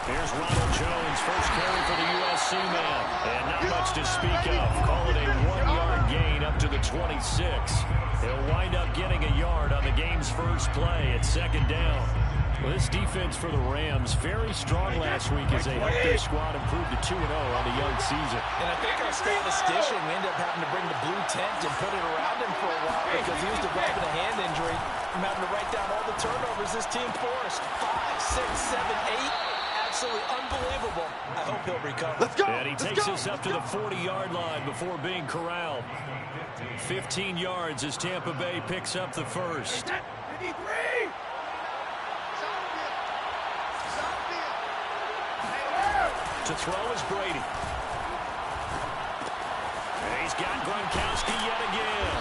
Here's Ronald Jones, first carry for the USC man. And not much to speak of. Call it a 1-yard gain up to the 26. He'll wind up getting a yard on the game's first play at second down. Well, this defense for the Rams, very strong last week as they helped their squad improve to 2-0 on the young season. And I think our statistician, we ended up having to bring the blue tent and put it around him for a while because he was developing a hand injury from having to write down all the turnovers this team forced. 5, 6, 7, 8. Absolutely unbelievable. I hope he'll recover. Let's go. And he takes us up to the 40-yard line before being corralled. 15 yards as Tampa Bay picks up the first. To throw is Brady. And he's got Gronkowski yet again.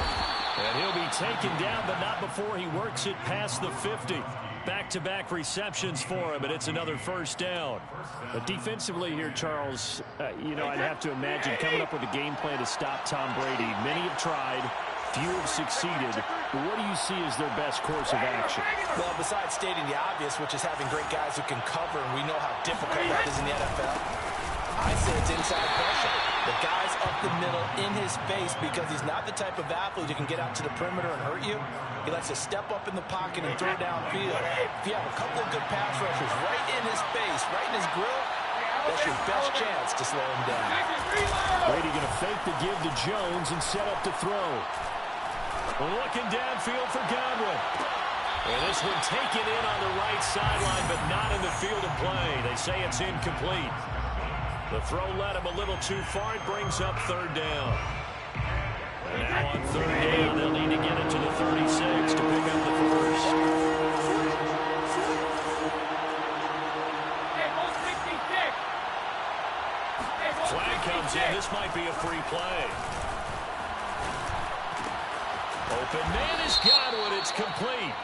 And he'll be taken down, but not before he works it past the 50. Back-to-back receptions for him, and it's another first down. But defensively here, Charles, I'd have to imagine coming up with a game plan to stop Tom Brady. Many have tried. Few have succeeded. But what do you see as their best course of action? Well, besides stating the obvious, which is having great guys who can cover, and we know how difficult that is in the NFL, I say it's inside pressure. The guy's up the middle in his face because he's not the type of athlete who can get out to the perimeter and hurt you. He likes to step up in the pocket and throw downfield. If you have a couple of good pass rushers right in his face, right in his grill, that's your best chance to slow him down. Brady going to fake the give to Jones and set up to throw. Looking downfield for Godwin. And this one taken in on the right sideline, but not in the field of play. They say it's incomplete. The throw led him a little too far. It brings up third down. And now on third down, they'll need to get it to the 36 to pick up the first. Flag comes in. This might be a free play. Open man is Godwin. It's complete.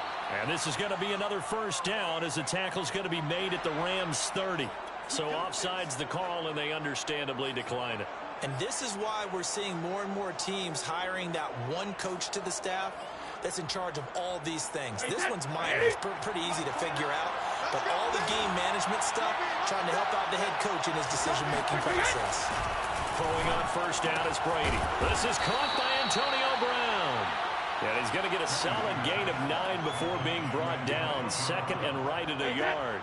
And this is going to be another first down as the tackle's going to be made at the Rams 30. So offside's the call, and they understandably decline it. And this is why we're seeing more and more teams hiring that one coach to the staff that's in charge of all these things. This one's minor. It's pretty easy to figure out. But all the game management stuff, trying to help out the head coach in his decision-making process. Pulling on first down is Brady. This is caught by Antonio Brown. And he's going to get a solid gain of 9 before being brought down. Second and right at a yard.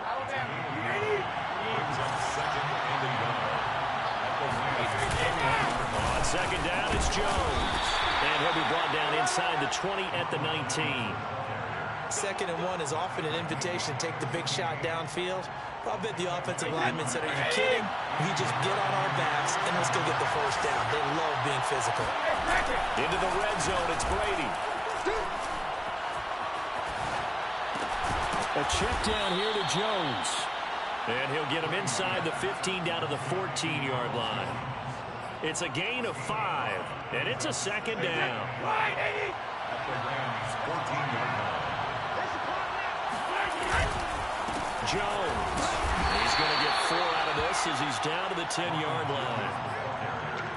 On second down, it's Jones. And he'll be brought down inside the 20 at the 19. Second and 1 is often an invitation to take the big shot downfield. I bet the offensive lineman said, are you kidding? We just get on our backs and let's go get the first down. They love being physical. Into the red zone, it's Brady. A check down here to Jones. And he'll get him inside the 15 down to the 14-yard line. It's a gain of 5, and it's a second down. Jones. He's going to get 4 out of this as he's down to the 10-yard line.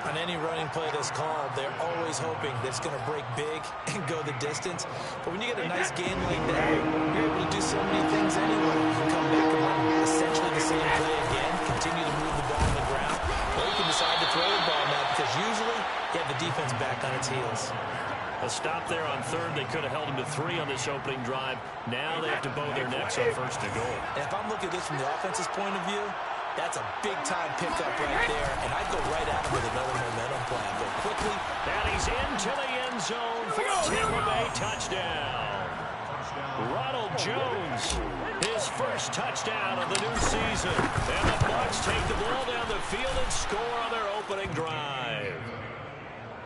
On any running play that's called, they're always hoping that it's going to break big and go the distance. But when you get a nice gain like that, you're able to do so many things anyway. You can come back and run essentially the same play again, continue to move the ball on the ground, or you can decide to throw the ball now because usually you have the defense back on its heels. A stop there on third. They could have held him to 3 on this opening drive. Now they have to bow their necks on first and goal. And if I'm looking at this from the offense's point of view, that's a big-time pickup right there, and I'd go right at him with another momentum play. Go quickly. And he's into the end zone for a Tampa Bay touchdown. Ronald Jones, his first touchdown of the new season. And the Bucs take the ball down the field and score on their opening drive.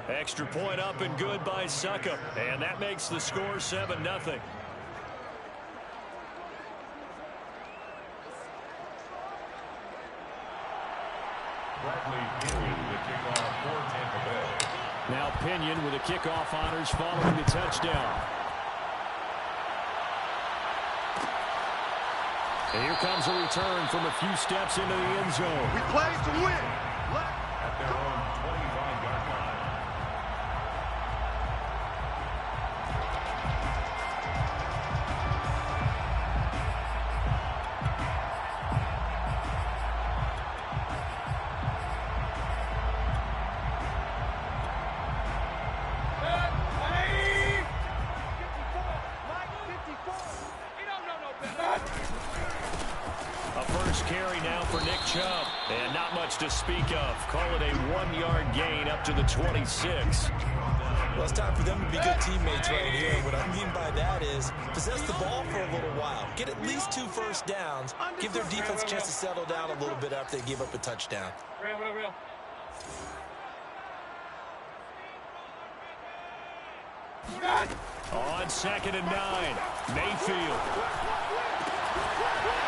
Extra point up and good by Suckup. And that makes the score 7-0. Now Pinion with the kickoff honors following the touchdown. And here comes a return from a few steps into the end zone. We play to win. At their own 25-yard line. now for Nick Chubb. And not much to speak of. Call it a 1-yard gain up to the 26. Well, it's time for them to be good teammates right here. And what I mean by that is possess the ball for a little while. Get at least 2 first downs. Give their defense a chance to settle down a little bit after they give up a touchdown. Real. On 2nd and 9, Mayfield.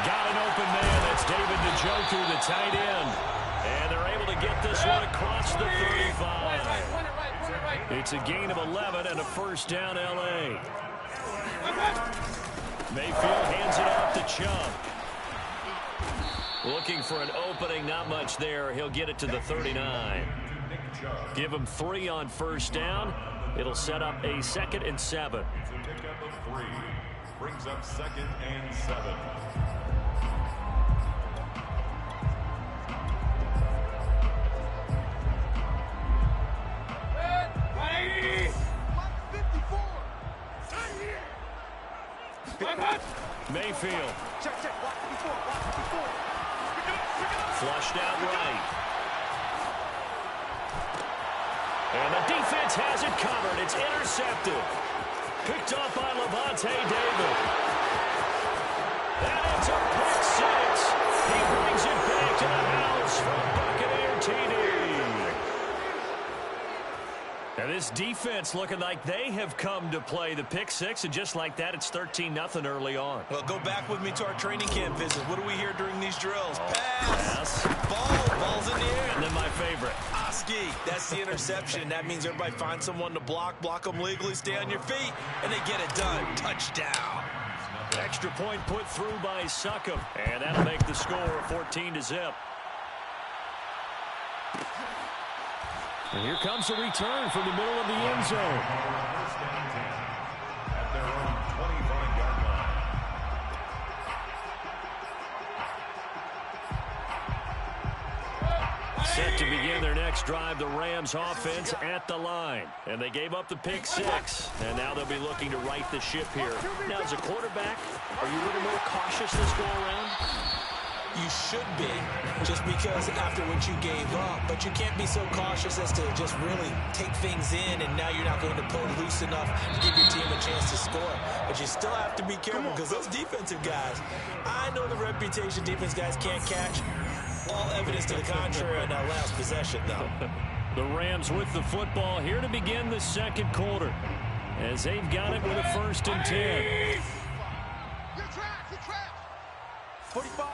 Got an open man. That's David Njoku, the tight end. And they're able to get this one across the 35. It's a gain of 11 and a first down, L.A. Mayfield hands it off to Chubb. Looking for an opening, not much there. He'll get it to the 39. Give him 3 on first down. It'll set up a 2nd and 7. It's a pickup of 3. Brings up 2nd and 7. Mayfield. Flushed out right. And the defense has it covered. It's intercepted. Picked up by Levante David. And it's a pick 6. He brings it back to the house from Buccaneer TD. Now this defense looking like they have come to play the pick 6, and just like that, it's 13-0 early on. Well, go back with me to our training camp visit. What do we hear during these drills? Pass. Ball's in the air. And then my favorite. Oski. That's the interception. That means everybody finds someone to block them legally, stay on your feet, and they get it done. Touchdown. Extra point put through by Succop, and that'll make the score 14-0. And here comes a return from the middle of the end zone. At their own 25-yard line. Set to begin their next drive, the Rams offense at the line. And they gave up the pick 6, and now they'll be looking to right the ship here. Now, as a quarterback, are you a little more cautious this go around? You should be, just because after what you gave up. But you can't be so cautious as to just really take things in, and now you're not going to pull loose enough to give your team a chance to score. But you still have to be careful, because those defensive guys, I know the reputation defense guys can't catch. All evidence to the contrary on that last possession, though. The Rams with the football here to begin the second quarter, as they've got it with a 1st and 10. Get trapped. 45,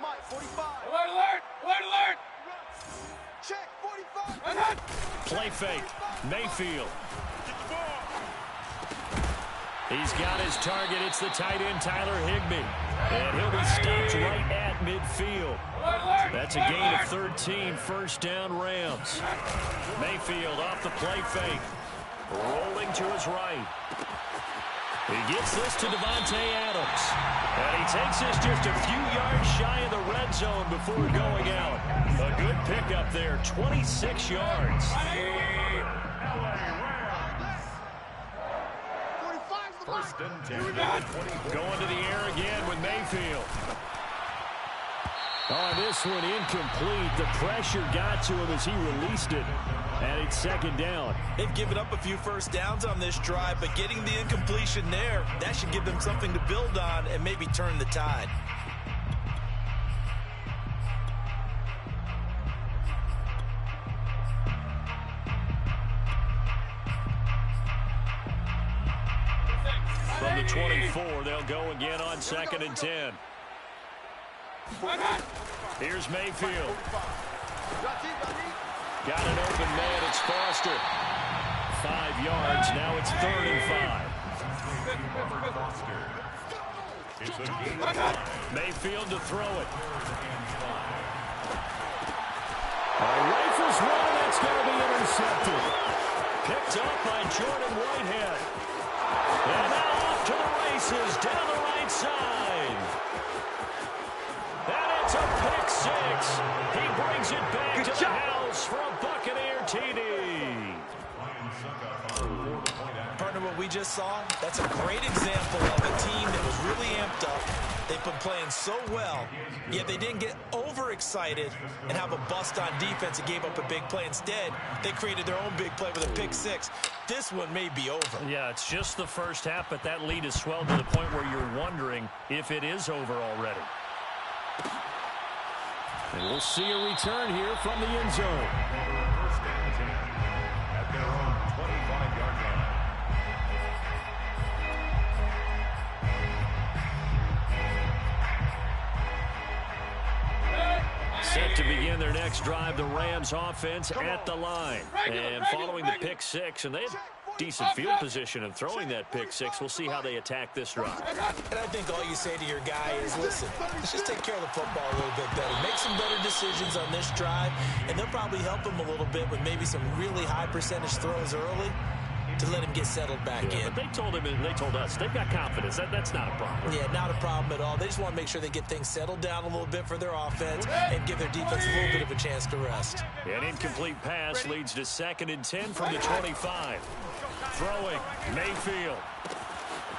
Mike, 45. Alert! Check, 45. Play fake. Mayfield. He's got his target. It's the tight end, Tyler Higbee. And he'll be stopped right at midfield. That's a gain of 13, first down Rams. Mayfield off the play fake. Rolling to his right. He gets this to Davante Adams. And he takes this just a few yards shy of the red zone before going out. A good pickup there, 26 yards. First and 10. Going to the air again with Mayfield. Oh, this one incomplete. The pressure got to him as he released it. And it's 2nd down. They've given up a few first downs on this drive, but getting the incompletion there, that should give them something to build on and maybe turn the tide. From the 24, they'll go again on 2nd and 10. Here's Mayfield. Got an open man. It's Foster. 5 yards. Now it's 3rd and 5. Mayfield to throw it. Rifles one. That's going to be intercepted. Picked up by Jordan Whitehead. And now off to the races down the right side. And it's a pick 6. He brings it back to the house for a Buccaneer TD. Partner, what we just saw, that's a great example of a team that was really amped up, They've been playing so well, yet they didn't get overexcited and have a bust on defense and gave up a big play. Instead, they created their own big play with a pick six. This one may be over. Yeah, it's just the first half, but that lead has swelled to the point where you're wondering if it is over already. And we'll see a return here from the end zone. First and 10 at their own 25-yard line. Set to begin their next drive, the Rams offense at the line. And following the pick six, and they had decent field position of throwing that pick six. We'll see how they attack this drive. And I think all you say to your guy is, listen, let's just take care of the football a little bit better. Make some better decisions on this drive, and they'll probably help him a little bit with maybe some really high percentage throws early to let him get settled back in. But they told him, and they told us, they've got confidence. That's not a problem. Yeah, not a problem at all. They just want to make sure they get things settled down a little bit for their offense and give their defense a little bit of a chance to rest. An incomplete pass leads to 2nd and 10 from the 25. Throwing, Mayfield.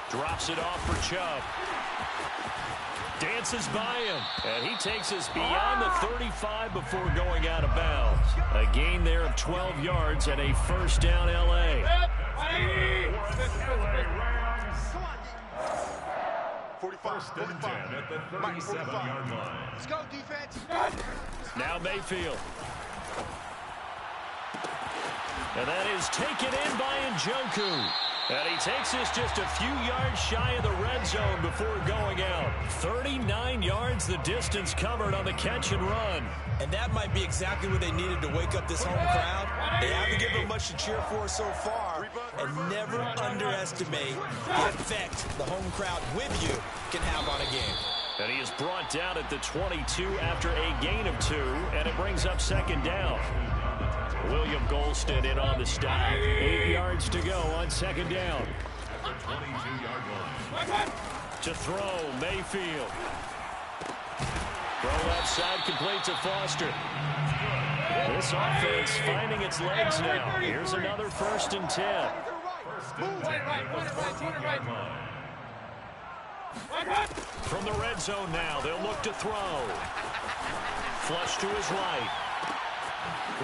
Drops it off for Chubb. Dances by him, and he takes us beyond the 35 before going out of bounds. A gain there of 12 yards and a first down, L.A. 45, 10 at the 37-yard line. Let's go, defense. Now Mayfield. And that is taken in by Njoku. And he takes us just a few yards shy of the red zone before going out. 39 yards the distance covered on the catch and run. And that might be exactly what they needed to wake up this home crowd. They haven't given them much to cheer for so far. And never underestimate the effect the home crowd with you can have on a game. And he is brought down at the 22 after a gain of 2. And it brings up 2nd down. William Golston in on the stop. 8 yards to go on 2nd down. At the 22-yard line. To throw, Mayfield. Throw left side, complete to Foster. This offense finding its legs now. Here's another 1st and 10. From the red zone now, they'll look to throw. Flush to his right.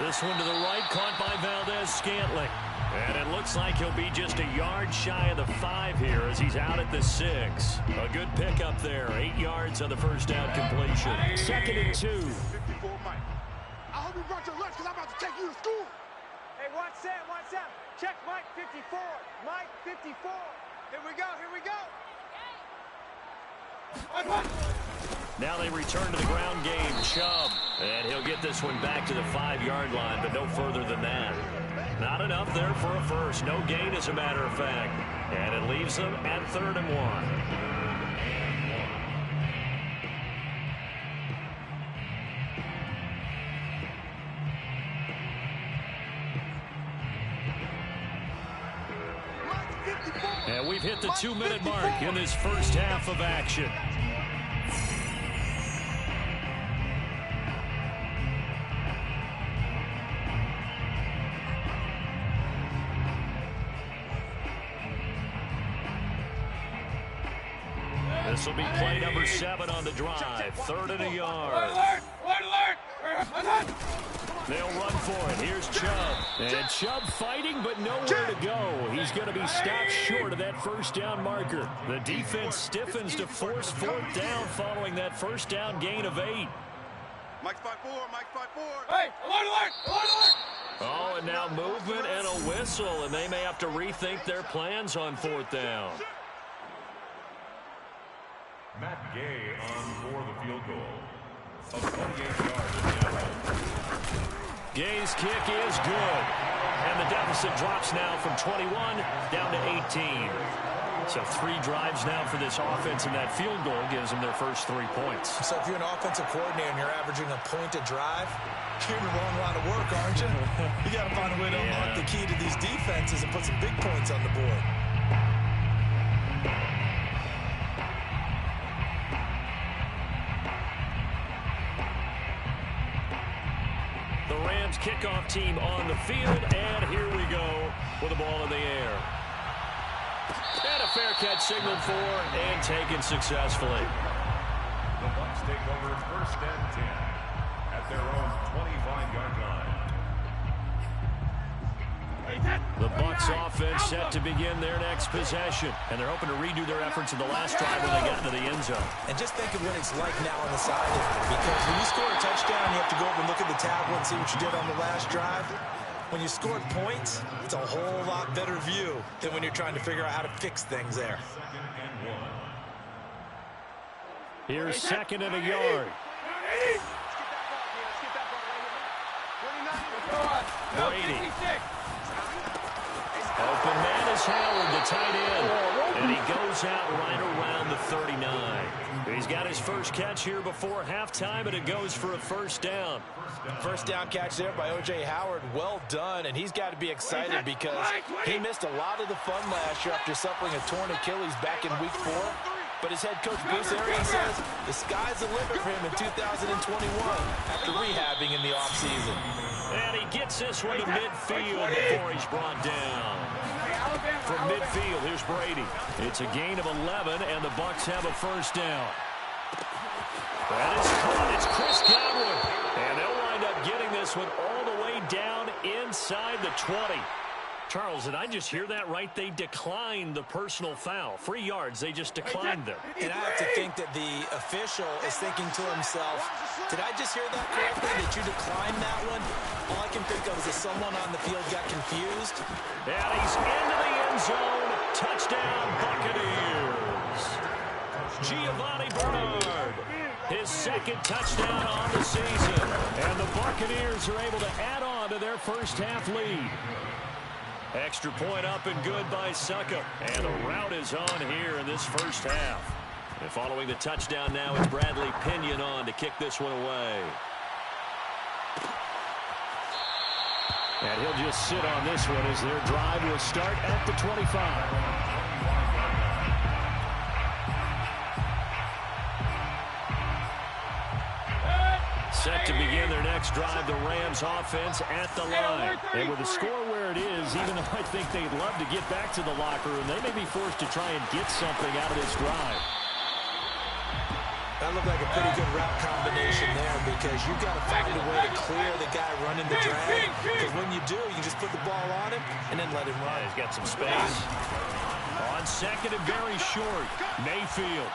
This one to the right, caught by Valdez-Scantling. And it looks like he'll be just a yard shy of the 5 here as he's out at the 6. A good pickup there. 8 yards on the first down completion. 2nd and 2. 54, Mike. I hope you brought your lunch because I'm about to take you to school. Hey, watch Sam, watch Sam. Check Mike 54. Mike 54. Here we go, here we go. Now they return to the ground game. Chubb. And he'll get this one back to the 5-yard line, but no further than that. Not enough there for a first. No gain, as a matter of fact. And it leaves them at 3rd and 1. And we've hit the 2-minute mark in this first half of action. This will be play number 7 on the drive. 3rd and a yard. They'll run for it. Here's Chubb. And Chubb fighting, but nowhere to go. He's going to be stopped short of that first down marker. The defense stiffens to force 4th down following that first down gain of 8. Mike's 5-4, Mike's 5-4. Hey, alert, alert, alert, alert. Oh, and now movement and a whistle, and they may have to rethink their plans on 4th down. Matt Gay on for the field goal of 28 yards in the end. Gay's kick is good. And the deficit drops now from 21 down to 18. So 3 drives now for this offense, and that field goal gives them their first 3 points. So if you're an offensive coordinator and you're averaging a point a drive, you're in the wrong line of work, aren't you? You got to find a way to unlock the key to these defenses and put some big points on the board. The Rams kickoff team on the field, and here we go with the ball in the air. And a fair catch signaled for and taken successfully. first and 10 at their own 25-yard line. The Bucs offense set to begin their next possession, and they're hoping to redo their efforts in the last drive when they got into the end zone. And just think of what it's like now on the sideline, because when you score a touchdown, you have to go over and look at the tablet and see what you did on the last drive. When you scored points, it's a whole lot better view than when you're trying to figure out how to fix things there. Here's second and a yard. Brady. Open man is Howard, the tight end. And he goes out right around the 39. He's got his first catch here before halftime, and it goes for a first down. First down catch there by O.J. Howard. Well done, and he's got to be excited because he missed a lot of the fun last year after suffering a torn Achilles back in week 4. But his head coach, Bruce Arians, says the sky's the limit for him in 2021 after rehabbing in the offseason. And he gets this one to midfield before he's brought down. From midfield, here's Brady. It's a gain of 11, and the Bucs have a first down. That is caught. It's Chris Godwin. And they'll wind up getting this one all the way down inside the 20. Charles, did I just hear that right? They declined the personal foul. 3 yards, they just declined them. And I have to think that the official is thinking to himself, did I just hear that correctly, that you declined that one? All I can think of is that someone on the field got confused. And he's into the end zone. Touchdown, Buccaneers. Giovanni Bernard, his second touchdown on the season. And the Buccaneers are able to add on to their first half lead. Extra point up and good by Succa. And the route is on here in this first half. And following the touchdown now, it's Bradley Pinion on to kick this one away. And he'll just sit on this one as their drive will start at the 25. Set to begin their next drive, the Rams offense at the line. And with the score where it is, even though I think they'd love to get back to the locker room, they may be forced to try and get something out of this drive. That looked like a pretty good route combination there because you've got to find a way to clear the guy running the drag. Because when you do, you can just put the ball on him and then let him run. He's got some space. On second and very short, Mayfield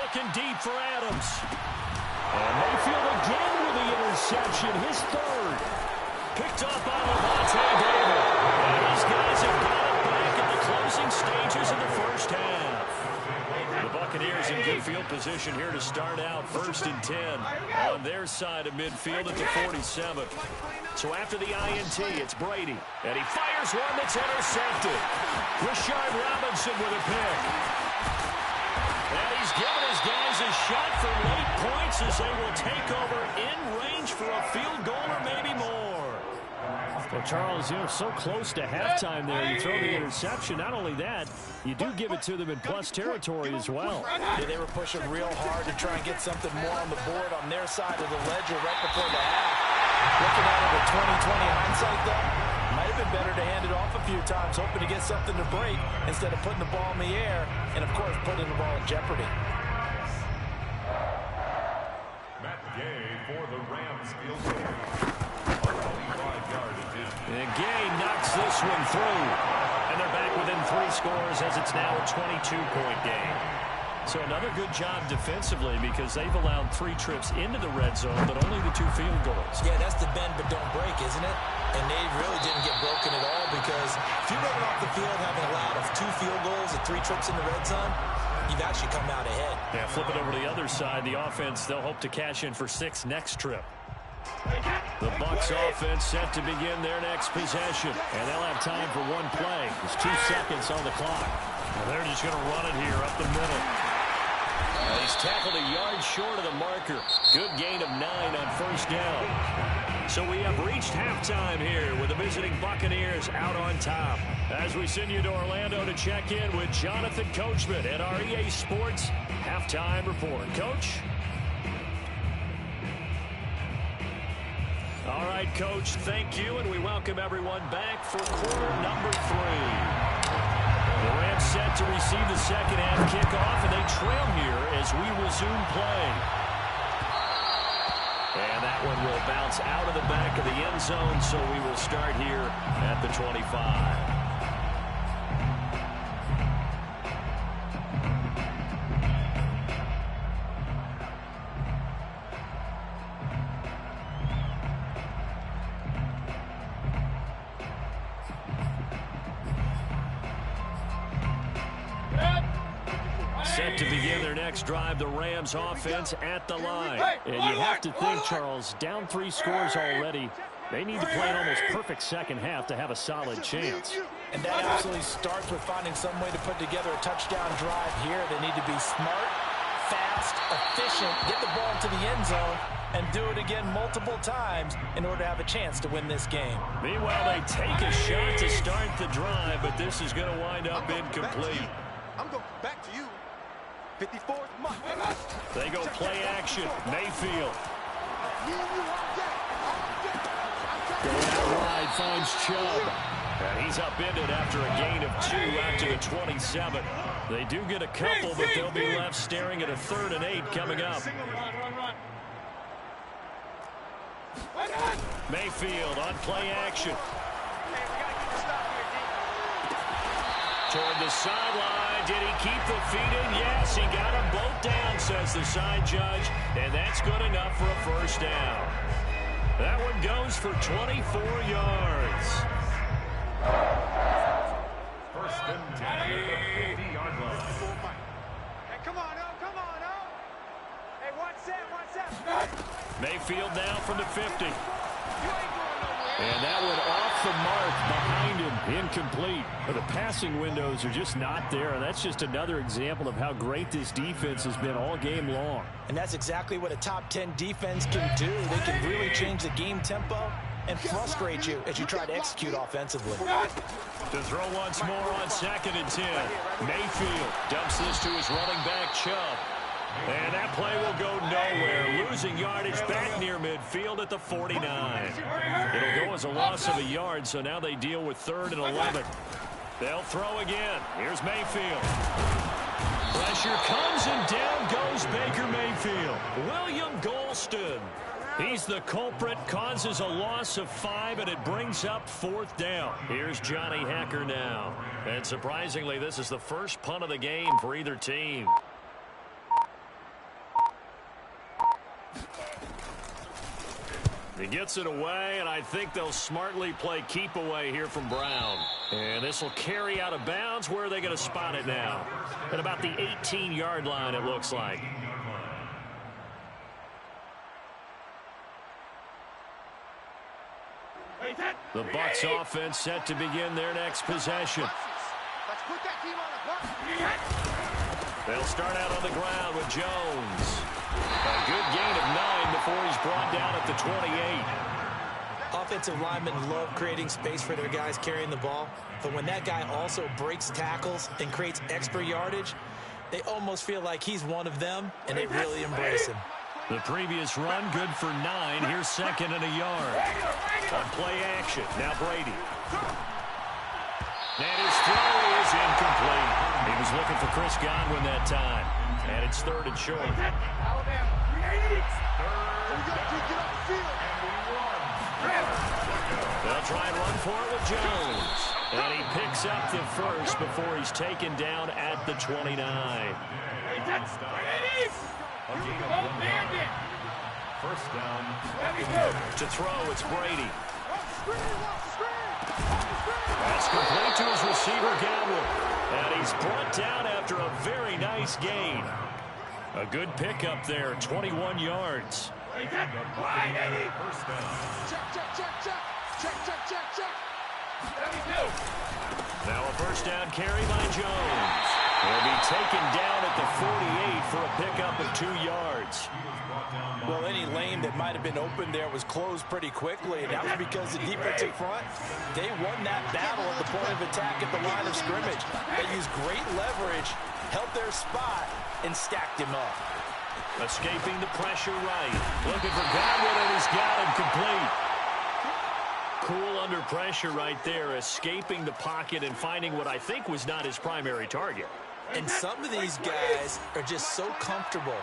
looking deep for Adams. And Mayfield again with the interception, his third. Picked up by Levante David. And these guys have got it back in the closing stages of the first half. The Buccaneers in good field position here to start out first and 10 on their side of midfield at the 47. So after the INT, it's Brady. And he fires one that's intercepted. Rashard Robinson with a pick. And he's given his guys a shot for late points as they will take over in range for a field goal or maybe more. Well, Charles, so close to halftime there. You throw the interception. Not only that, you do give it to them in plus territory as well. Yeah, they were pushing real hard to try and get something more on the board on their side of the ledger right before the half. Looking at it with 20/20 hindsight, though, might have been better to hand it off a few times, hoping to get something to break instead of putting the ball in the air and, of course, putting the ball in jeopardy. Matt Gay for the Rams field goal. And Gay knocks this one through. And they're back within 3 scores as it's now a 22-point game. So another good job defensively because they've allowed 3 trips into the red zone, but only the 2 field goals. Yeah, that's the bend but don't break, isn't it? And they really didn't get broken at all because if you're running off the field having allowed 2 field goals and 3 trips in the red zone, you've actually come out ahead. Yeah, flip it over to the other side. The offense, they'll hope to cash in for 6 next trip. The Bucs offense set to begin their next possession. And they'll have time for 1 play. There's 2 seconds on the clock. Well, they're just going to run it here up the middle. And he's tackled a yard short of the marker. Good gain of 9 on first down. So we have reached halftime here with the visiting Buccaneers out on top. As we send you to Orlando to check in with Jonathan Coachman at our EA Sports Halftime Report. Coach? All right, Coach, thank you, and we welcome everyone back for quarter number 3. The Rams set to receive the second half kickoff, and they trail here as we resume play. will bounce out of the back of the end zone, so we will start here at the 25. Set to begin their next drive, the Rams offense at the line. And you have to think, Charles, down 3 scores already. They need to play an almost perfect second half to have a solid chance. And that absolutely starts with finding some way to put together a touchdown drive here. They need to be smart, fast, efficient, get the ball to the end zone, and do it again multiple times in order to have a chance to win this game. Meanwhile, they take a shot to start the drive, but this is going to wind up incomplete. I'm going back to you. 54th month. They go play action. Mayfield. Going out wide, finds Chubb. And he's upended after a gain of 2 out to the 27. They do get a couple, but they'll be left staring at a 3rd and 8 coming up. Mayfield on play action. Toward the sideline. Did he keep the feet in? Yes, he got them both down, says the side judge. And that's good enough for a first down. That one goes for 24 yards. First and 10 at the 50-yard line. Hey, come on, oh, come on, oh. Hey, what's that? Mayfield now from the 50. And that one off the mark behind him, incomplete. But the passing windows are just not there, and that's just another example of how great this defense has been all game long. And that's exactly what a top 10 defense can do. They can really change the game tempo and frustrate you as you try to execute offensively. To throw once more on 2nd and 10. Mayfield dumps this to his running back, Chubb. And that play will go nowhere. Losing yardage back near midfield at the 49. It'll go as a loss of a yard, so now they deal with 3rd and 11. They'll throw again. Here's Mayfield. Pressure comes, and down goes Baker Mayfield. William Golston. He's the culprit, causes a loss of 5, and it brings up 4th down. Here's Johnny Hacker now. And surprisingly, this is the first punt of the game for either team. He gets it away, and I think they'll smartly play keep away here from Brown. And this will carry out of bounds. Where are they going to spot it now? At about the 18-yard line, it looks like. The Bucs offense set to begin their next possession. They'll start out on the ground with Jones. A good gain of 9 before he's brought down at the 28. Offensive linemen love creating space for their guys carrying the ball, but when that guy also breaks tackles and creates extra yardage, they almost feel like he's one of them, and they really embrace him. The previous run good for 9. Here's 2nd and a yard. On play action, now Brady. And his throw is incomplete. He was looking for Chris Godwin that time. And it's 3rd and short. They'll try and run for it with Jones. And he picks up the first before he's taken down at the 29. First down. To throw, it's Brady. That's complete to his receiver, Godwin. And he's brought down after a very nice gain. A good pickup there, 21 yards. First down. Now a first down carry by Jones. He'll be taken down at the 48 for a pickup of 2 yards. Well, any lane that might have been open there was closed pretty quickly, and that was because the defensive front, they won that battle at the point of attack at the line of scrimmage. They used great leverage, held their spot, and stacked him up. Escaping the pressure right. Looking for Godwin, and he's got him complete. Cool under pressure right there, escaping the pocket and finding what I think was not his primary target. And some of these guys are just so comfortable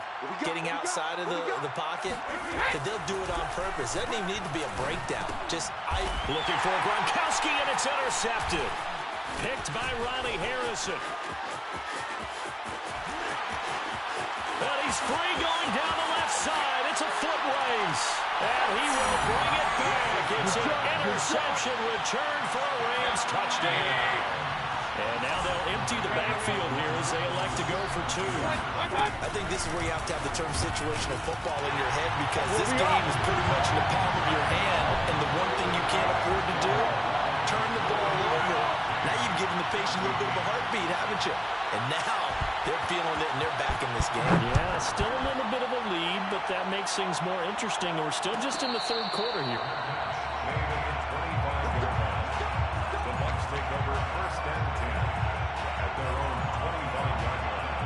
getting outside of the pocket that they'll do it on purpose. It doesn't even need to be a breakdown. Looking for Gronkowski, and it's intercepted. Picked by Riley Harrison. And he's free going down the left side. It's a foot race. And he will bring it back. It's an interception return for a Rams touchdown. And now they'll empty the backfield here as they elect to go for 2. I think this is where you have to have the term situational football in your head, because this game is pretty much in the palm of your hand, and the one thing you can't afford to do, turn the ball over. Now you've given the patient a little bit of a heartbeat, haven't you? And now they're feeling it, and they're back in this game. Yeah, still a little bit of a lead, but that makes things more interesting. We're still just in the third quarter here. The Bucs take over 1st and 10 at their own 25-yard line.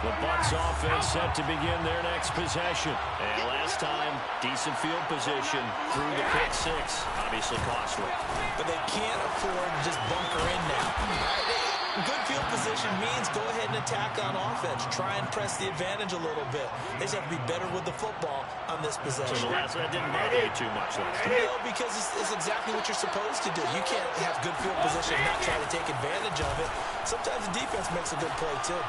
The Bucs offense set to begin their next possession. And last time, decent field position through the pick 6. Obviously costly. But they can't afford to just bunker in now. Right? Good field position means go ahead and attack on offense. Try and press the advantage a little bit. They just have to be better with the football on this possession. So that didn't bother you too much last time. No, because it's exactly what you're supposed to do. You can't have good field position and not try to take advantage of it. Sometimes the defense makes a good play, too.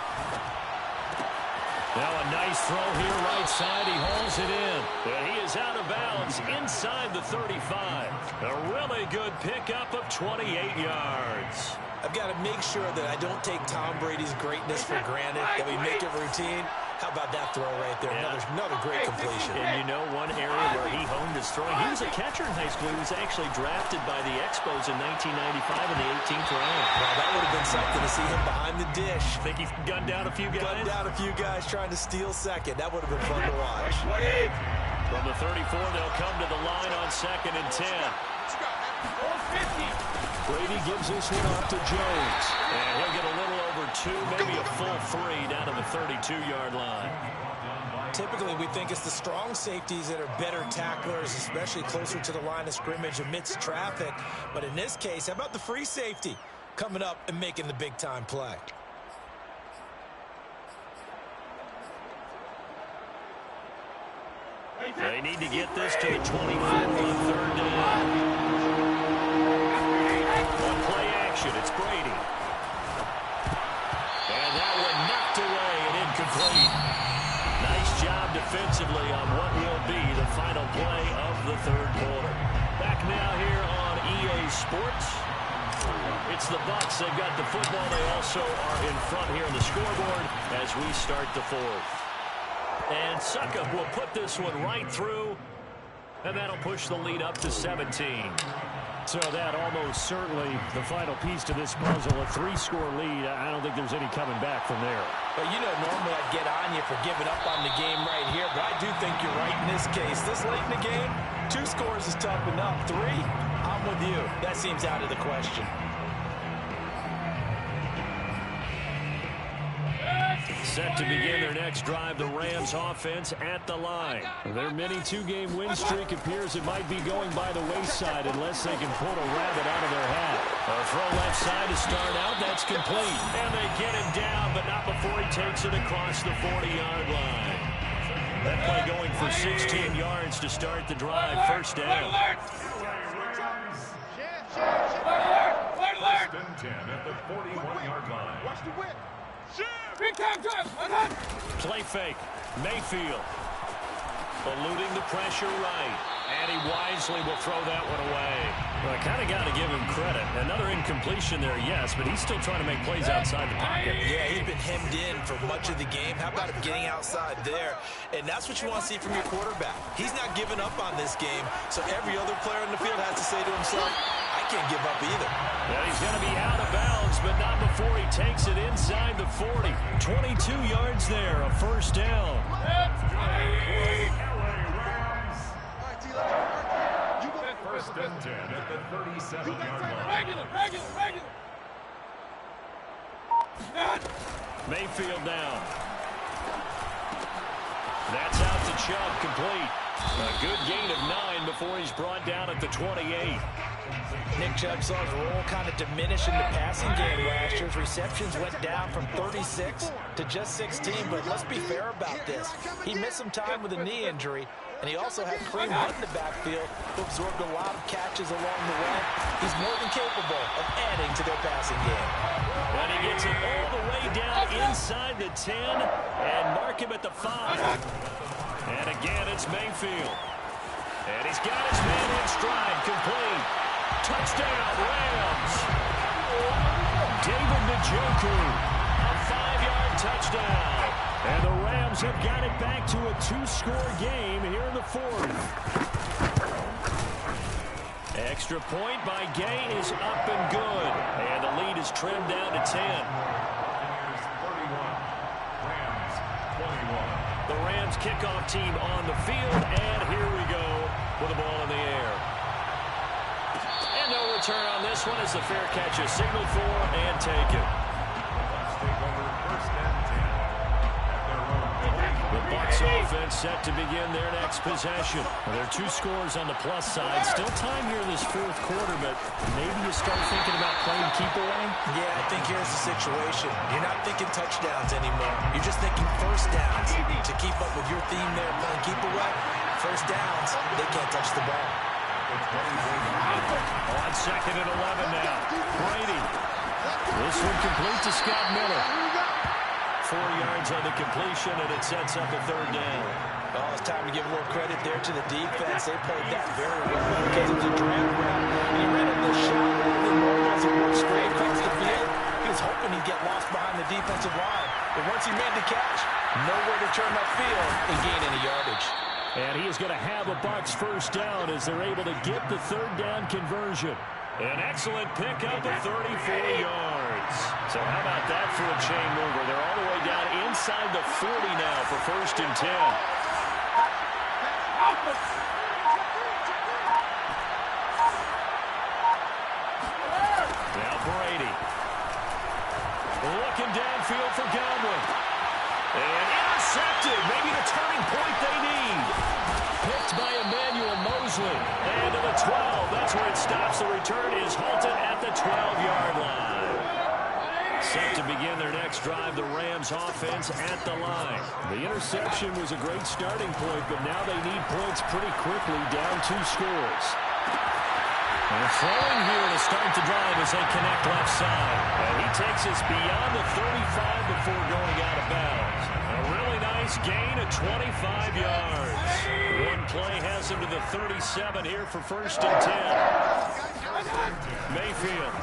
Now a nice throw here right side. He hauls it in. And he is out of bounds inside the 35. A really good pickup of 28 yards. I've got to make sure that I don't take Tom Brady's greatness for granted, that we make it routine. How about that throw right there? Yeah. Another great completion. And you know one area where he honed his throwing? He was a catcher in high school. He was actually drafted by the Expos in 1995 in the 18th round. Well, that would have been something to see him behind the dish. Think he gunned down a few guys? Gunned down a few guys trying to steal second. That would have been fun to watch. From the 34, they'll come to the line on 2nd and 10. Brady gives this one off to Jones. And he'll get a little over 2, maybe a full 3 down to the 32-yard line. Typically, we think it's the strong safeties that are better tacklers, especially closer to the line of scrimmage amidst traffic. But in this case, how about the free safety coming up and making the big-time play? They need to get this to the 25 on 3rd down. On play action, it's Brady. And that one knocked away and incomplete. Nice job defensively on what will be the final play of the 3rd quarter. Back now here on EA Sports. It's the Bucs. They've got the football. They also are in front here on the scoreboard as we start the 4th. And Suckup will put this one right through, and that'll push the lead up to 17. So that almost certainly the final piece to this puzzle, a 3-score lead. I don't think there's any coming back from there. But you know, normally I'd get on you for giving up on the game right here, but I do think you're right in this case. This late in the game, 2 scores is tough enough. 3, I'm with you. That seems out of the question. Set to begin their next drive, the Rams offense at the line. Their mini 2-game win streak appears it might be going by the wayside unless they can pull a rabbit out of their hat. A throw left side to start out, that's complete. And they get him down, but not before he takes it across the 40-yard line. That play going for 16 yards to start the drive, 1st down. 1st and 10 at the 41-yard line. Watch the whip. Big time, Play fake. Mayfield. Eluding the pressure right. And he wisely will throw that one away. Well, I kind of got to give him credit. Another incompletion there, yes, but he's still trying to make plays outside the pocket. Yeah, he's been hemmed in for much of the game. How about him getting outside there? And that's what you want to see from your quarterback. He's not giving up on this game, so every other player in the field has to say to himself, I can't give up either. Yeah, he's going to be out of bounds, but not before he takes it inside the 40. 22 yards there, a 1st down. First and 10 at the 37-yard line. Regular. Mayfield down. That's out to Chubb, complete. A good gain of 9 before he's brought down at the 28. Nick Chubb saw his role kind of diminish in the passing game last year. His receptions went down from 36 to just 16, but let's be fair about this. He missed some time with a knee injury, and he also had Kareem Hunt in the backfield, who absorbed a lot of catches along the way. He's more than capable of adding to their passing game. And he gets it all the way down inside the 10 and mark him at the 5. And again, it's Mayfield. And he's got his man in stride, complete. Touchdown, Rams. David Njoku, a 5-yard touchdown. And the Rams have got it back to a 2-score game here in the 4th. Extra point by Gay is up and good. And the lead is trimmed down to 10. The Rams kickoff team on the field, and here we go with the ball in the air. And no return on this one as the fair catch is signaled for and taken. The Bucs offense set to begin their next possession. Well, there are 2 scores on the plus side. Still time here in this 4th quarter, but maybe you start thinking about playing keep away? Yeah, I think here's the situation. You're not thinking touchdowns anymore. You're just thinking first downs. To keep up with your theme there, playing keep away, first downs, they can't touch the ball. On 2nd and 11 now. Brady. This one complete to Scott Miller. 4 yards on the completion, and it sets up a 3rd down. Oh, it's time to give a little credit there to the defense. They played that very well because it was a draft route. And he ran up the shot and as it worked straight across the field. He was hoping he'd get lost behind the defensive line. But once he made the catch, nowhere to turn upfield and gain any yardage. And he is going to have a Bucs first down as they're able to get the 3rd down conversion. An excellent pickup of 34 yards. So how about that for a chain mover? They're all the way down inside the 40 now for 1st and 10. Now Brady. Looking downfield for Godwin. And intercepted. Maybe the turning point they need. Picked by Emmanuel Mosley. And to the 12. That's where it stops. The return is halted at the 12-yard line. Set to begin their next drive, the Rams offense at the line. The interception was a great starting point, but now they need points pretty quickly, down 2 scores. And throwing here to start the drive as they connect left side. And he takes us beyond the 35 before going out of bounds. A really nice gain of 25 yards. One play has him to the 37 here for 1st and 10. Mayfield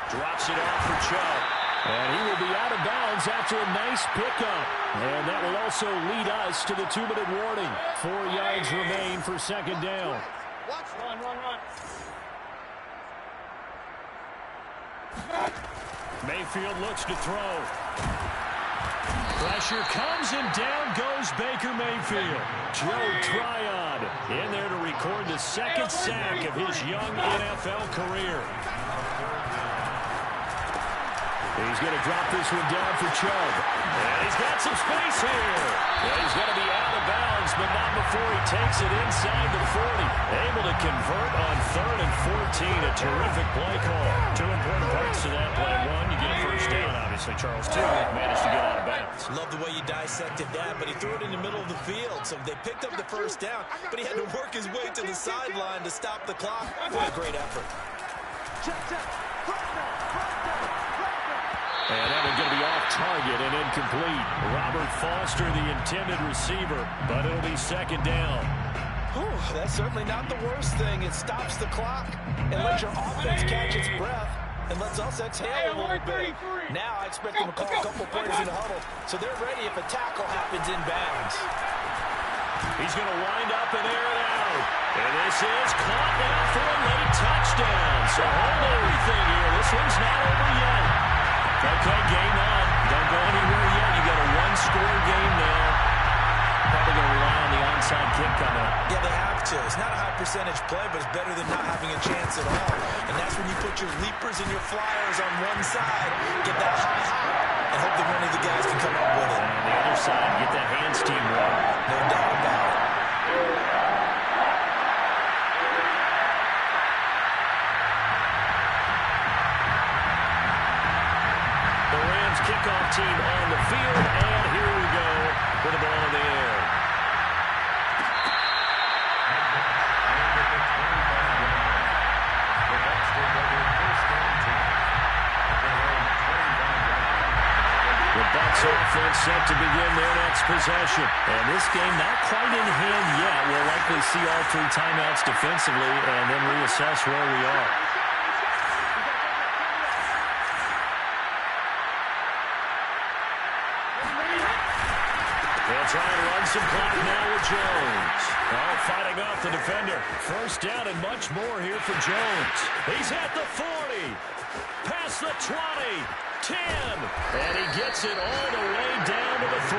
drops it off for Chubb. And he will be out of bounds after a nice pickup. And that will also lead us to the 2-minute warning. 4 yards remain for 2nd down. Run. Mayfield looks to throw. Pressure comes and down goes Baker Mayfield. Joe Tryon in there to record the 2nd sack of his young NFL career. He's going to drop this one down for Chubb. And he's got some space here. And he's going to be out of bounds, but not before he takes it inside the 40. Able to convert on 3rd and 14. A terrific play call. 2 important parts to that play. 1, you get a first down, obviously. Charles, 2, managed to get out of bounds. Love the way you dissected that, but he threw it in the middle of the field. So they picked up the first down, but he had to work his way to the sideline to stop the clock. What a great effort. And that one's going to be off target and incomplete. Robert Foster, the intended receiver, but it'll be 2nd down. Whew, that's certainly not the worst thing. It stops the clock and lets your offense catch its breath and lets us exhale a little bit. Now I expect them to call a couple plays in the huddle, so they're ready if a tackle happens in bounds. He's going to wind up and air it out. And this is caught now for a late touchdown. So hold everything here. This one's not over yet. Okay, game on. Don't go anywhere yet. You got a 1-score game now. Probably going to rely on the onside kick coming up. Yeah, they have to. It's not a high percentage play, but it's better than not having a chance at all. And that's when you put your leapers and your flyers on one side. Get that high, and hope that one of the guys can come up with it. And on the other side, get that hands team running. No doubt about it. The Rams kickoff team on the field, and here we go with the ball in the air. The Bucs offense set to begin their next possession. And this game not quite in hand yet. We'll likely see all 3 timeouts defensively and then reassess where we are. They'll try to run some clock now with Jones. Oh, fighting off the defender. First down and much more here for Jones. He's at the 40. Past the 20. 10. And he gets it all the way down to the 3.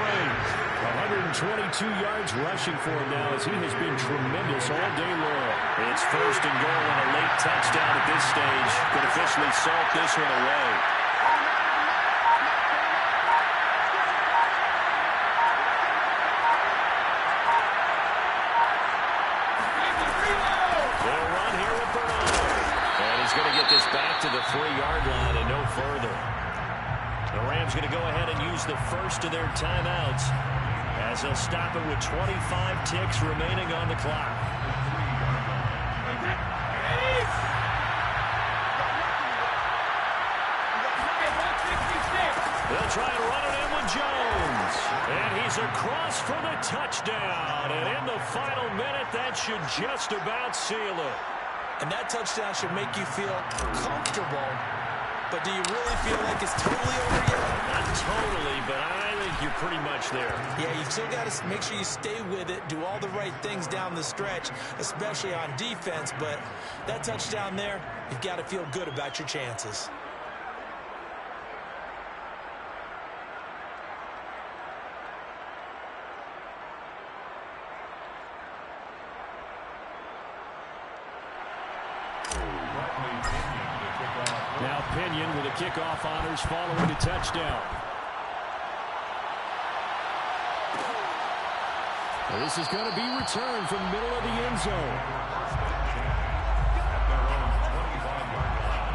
122 yards rushing for him now as he has been tremendous all day long. It's first and goal and a late touchdown at this stage. Could officially salt this one away. They'll run here with Bernard. And he's going to get this back to the 3-yard line and no further. The Rams going to go ahead and use the first of their timeouts as they'll stop it with 25 ticks remaining on the clock. They'll try to run it in with Jones. And he's across for the touchdown. And in the final minute, that should just about seal it. And that touchdown should make you feel comfortable. But do you really feel like it's totally over yet? Not totally, but I think you're pretty much there. Yeah, you've still got to make sure you stay with it, do all the right things down the stretch, especially on defense. But that touchdown there, you've got to feel good about your chances. Now Pinion with the kickoff honors following the touchdown. This is going to be returned from the middle of the end zone. At their own 25-yard line.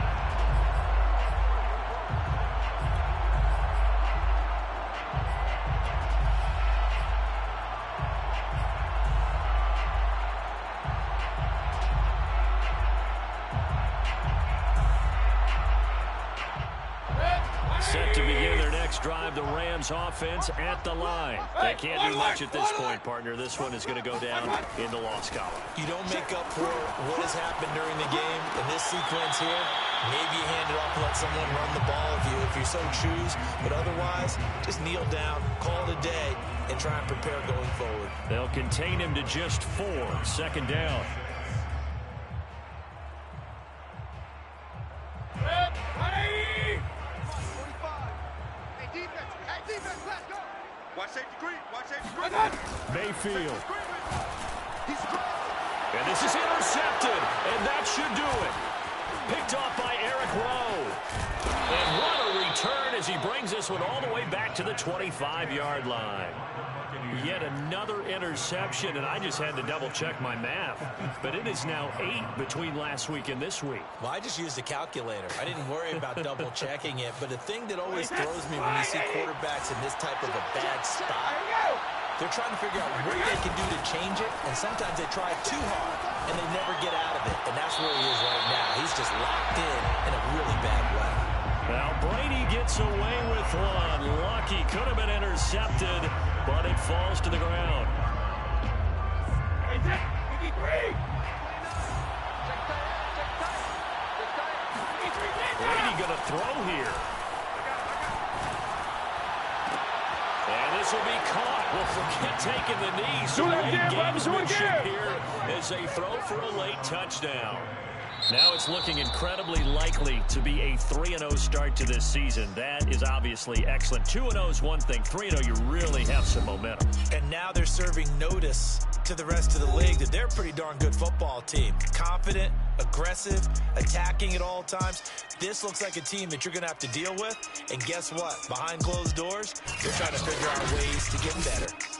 Set to begin their next drive, the Rams offense at the line. They can't do much at this point, partner. This one is going to go down in the loss column. You don't make up for what has happened during the game in this sequence here. Maybe you hand it off and let someone run the ball if you so choose. But otherwise, just kneel down, call it a day, and try and prepare going forward. They'll contain him to just 4. Second down. Mayfield. And this is intercepted, and that should do it. Picked off by Eric Rowe. And what a return as he brings this one all the way back to the 25-yard line. Yet another interception, and I just had to double-check my math. But it is now 8 between last week and this week. Well, I just used a calculator. I didn't worry about double-checking it. But the thing that always throws me when you see quarterbacks in this type of a bad spot, they're trying to figure out what they can do to change it, and sometimes they try too hard, and they never get out of it. And that's where he is right now. He's just locked in a really bad way. Now Brady gets away with one. Lucky could have been intercepted, but it falls to the ground. Brady going to throw here. And this will be caught. Well, forget taking the knee. So late gamesmanship here as they throw for a late touchdown. Now it's looking incredibly likely to be a 3-0 start to this season. That is obviously excellent. 2-0 is one thing. 3-0, you really have some momentum. And now they're serving notice to the rest of the league that they're a pretty darn good football team. Confident, aggressive, attacking at all times. This looks like a team that you're going to have to deal with. And guess what? Behind closed doors, they're trying to figure out ways to get better.